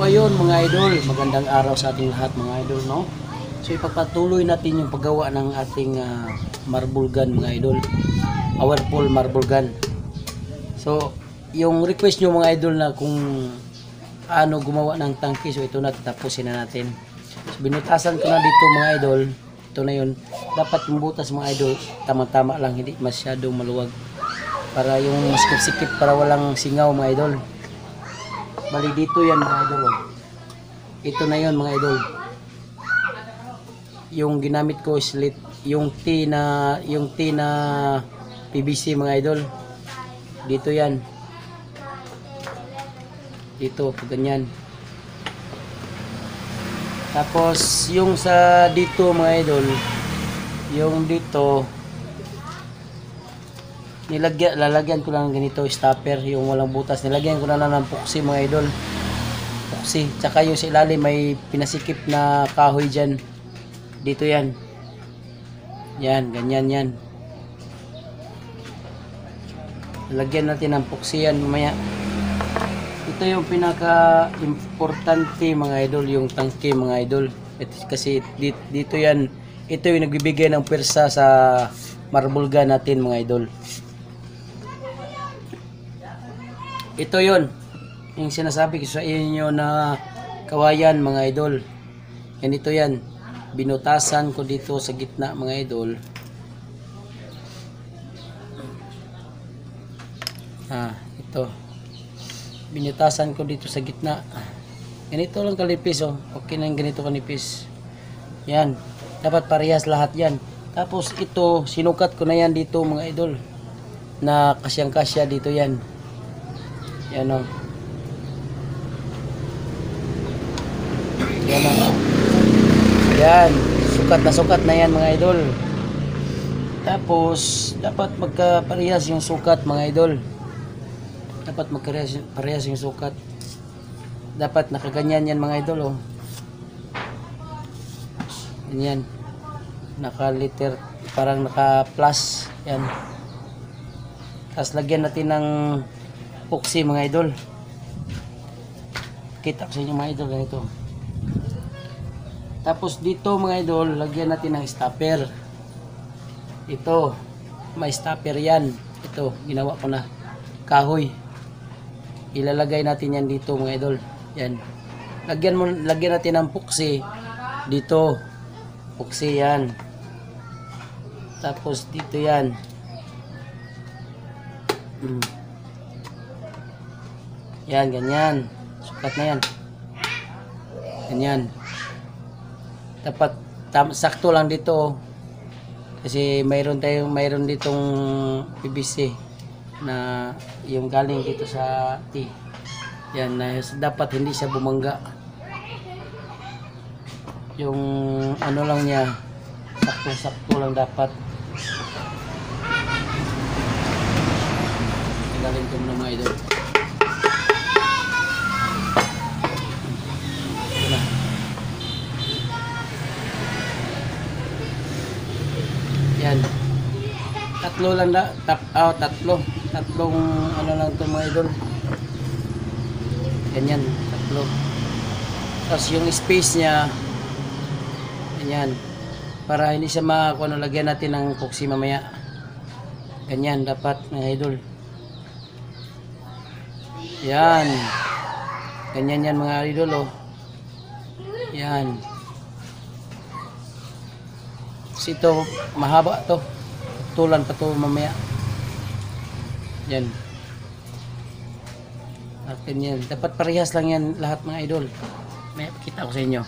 So ayun mga idol, magandang araw sa ating lahat mga idol, no? So ipagpatuloy natin yung paggawa ng ating marble gun mga idol, powerful marble gun. So yung request nyo mga idol na kung ano gumawa ng tangke, so ito na, tapusin na natin. So binutasan ko na dito mga idol, ito na yun. Dapat yung butas mga idol, tama-tama lang, hindi masyadong maluwag, para yung sikip-sikip, para walang singaw mga idol. Bali dito yan mga idol, oh. Ito na yun mga idol. Yung ginamit ko is yung T na PVC mga idol. Dito yan. Dito pag ganyan. Tapos yung sa dito mga idol, yung dito lalagyan ko lang ganito stopper, yung walang butas, nilagyan ko na ng puksi mga idol, puksi. Tsaka yung sa ilalim may pinasikip na kahoy dyan, dito yan, yan, ganyan yan, lalagyan natin ng puksi yan mamaya. Ito yung pinaka importante mga idol, yung tangke mga idol. Kasi dito yan, ito yung nagbibigay ng pwersa sa marble gun natin mga idol. Ito yon yung sinasabi ko sa inyo na kawayan mga idol. Ganito yan, binutasan ko dito sa gitna mga idol. Ito binutasan ko dito sa gitna. Ganito lang kalipis, oh. Okay na ganito kanipis. Yan, dapat parehas lahat yan. Tapos ito sinukat ko na yan dito mga idol, na kasyang kasya dito yan. Yan o. Yan o. Yan. Sukat na yan mga idol. Tapos, dapat magkaparehas yung sukat mga idol. Dapat magkaparehas yung sukat. Dapat nakaganyan yan mga idol o. Ganyan. Naka-liter, parang naka-plus. Yan. Tapos lagyan natin ng puksi mga idol. Kita ko sa inyo mga idol, ganito. Tapos dito mga idol, lagyan natin ng stopper. Ito, may stopper yan. Ito, ginawa ko na kahoy. Ilalagay natin yan dito mga idol. Yan. Lagyan natin ng puksi dito. Puksi yan. Tapos dito yan. Yan, ganyan. Sukat na yan. Ganyan. Dapat sakto lang dito. Kasi mayroon ditong PVC na yung galing dito sa T. Yan, dapat hindi siya bumangga. Yung ano lang niya, sakto lang dapat. Galing ko muna mga idol. Yan. Tatlo lang na, tatlong ano lang ito mga idol. Ganyan, tatlo. Tapos yung space niya, ganyan. Para hindi siya ano, lagyan natin ng puksi mamaya. Ganyan, dapat mga idol. Yan. Ganyan yan mga idol, oh. Yan. Kasi ito, mahaba to. Tulan pa to mamaya. Yan. Akin yan. Dapat parehas lang yan lahat mga idol. May pakita ko sa inyo.